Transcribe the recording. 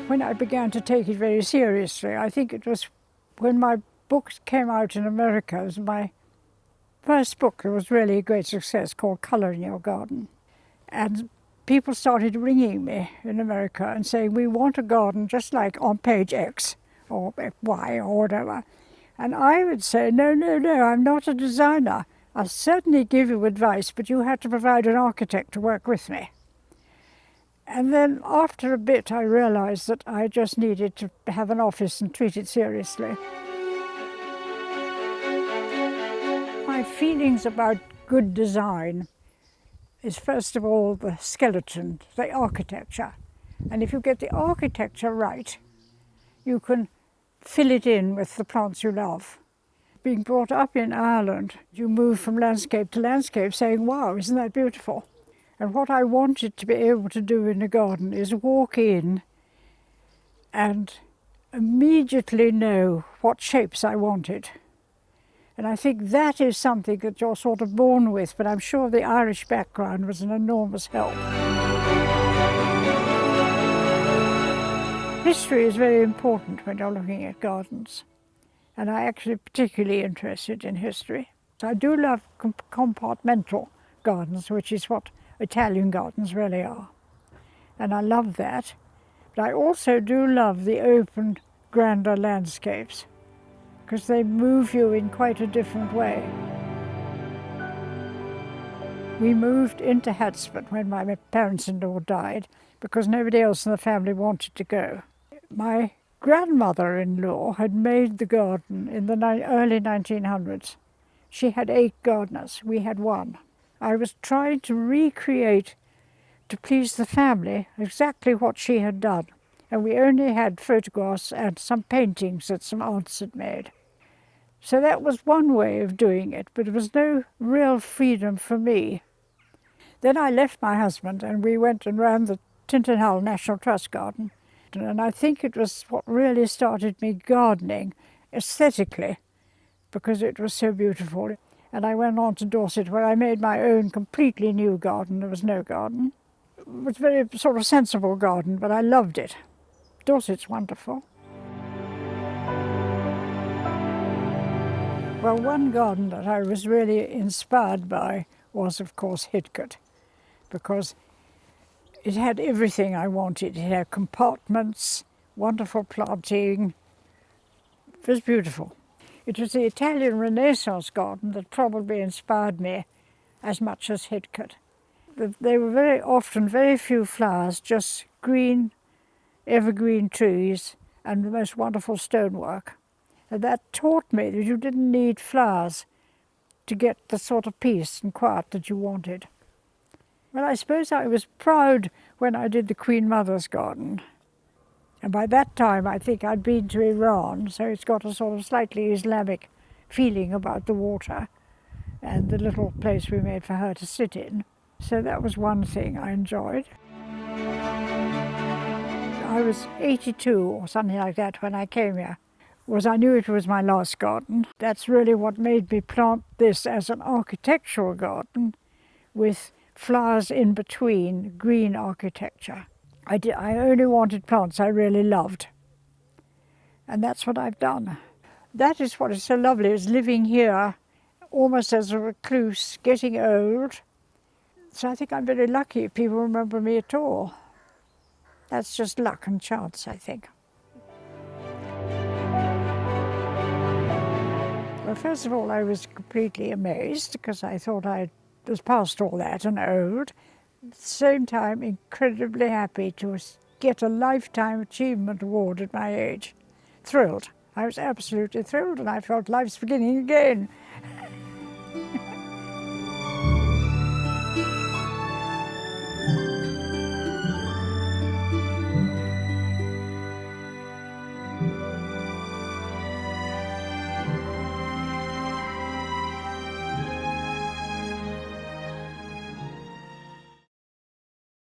when I began to take it very seriously. I think it was when my book came out in America. It was my first book that was really a great success, called Colour in Your Garden. And people started ringing me in America and saying, we want a garden just like on page X or Y or whatever. And I would say, no, I'm not a designer. I'll certainly give you advice, but you have to provide an architect to work with me. And then after a bit, I realized that I just needed to have an office and treat it seriously. My feelings about good design is, first of all, the skeleton, the architecture. And if you get the architecture right, you can fill it in with the plants you love. Being brought up in Ireland, you move from landscape to landscape saying, wow, isn't that beautiful? And what I wanted to be able to do in a garden is walk in and immediately know what shapes I wanted. And I think that is something that you're sort of born with, but I'm sure the Irish background was an enormous help. History is very important when you're looking at gardens, and I'm actually particularly interested in history. So I do love compartmental gardens, which is what Italian gardens really are. And I love that. But I also do love the open, grander landscapes, because they move you in quite a different way. We moved into Hatsford when my parents-in-law died, because nobody else in the family wanted to go. My grandmother-in-law had made the garden in the early 1900s. She had 8 gardeners, we had 1. I was trying to recreate, to please the family, exactly what she had done. And we only had photographs and some paintings that some aunts had made. So that was one way of doing it, but it was no real freedom for me. Then I left my husband and we went and ran the Tintinhull National Trust Garden. And I think it was what really started me gardening aesthetically, because it was so beautiful. And I went on to Dorset, where I made my own completely new garden. There was no garden. It was a very sort of sensible garden, but I loved it. Dorset's wonderful. Well, one garden that I was really inspired by was, of course, Hidcote, because it had everything I wanted. It had compartments, wonderful planting. It was beautiful. It was the Italian Renaissance garden that probably inspired me as much as Hidcote. They were very often very few flowers, just green, evergreen trees and the most wonderful stonework. And that taught me that you didn't need flowers to get the sort of peace and quiet that you wanted. Well, I suppose I was proud when I did the Queen Mother's garden. And by that time, I think I'd been to Iran, so it's got a sort of slightly Islamic feeling about the water and the little place we made for her to sit in. So that was one thing I enjoyed. I was 82 or something like that when I came here. I knew it was my last garden. That's really what made me plant this as an architectural garden with flowers in between, green architecture. I only wanted plants I really loved. And that's what I've done. That is what is so lovely, is living here almost as a recluse, getting old. So I think I'm very lucky if people remember me at all. That's just luck and chance, I think. Well, first of all, I was completely amazed because I thought I was past all that and old. At the same time, incredibly happy to get a Lifetime Achievement Award at my age. Thrilled. I was absolutely thrilled, and I felt life's beginning again.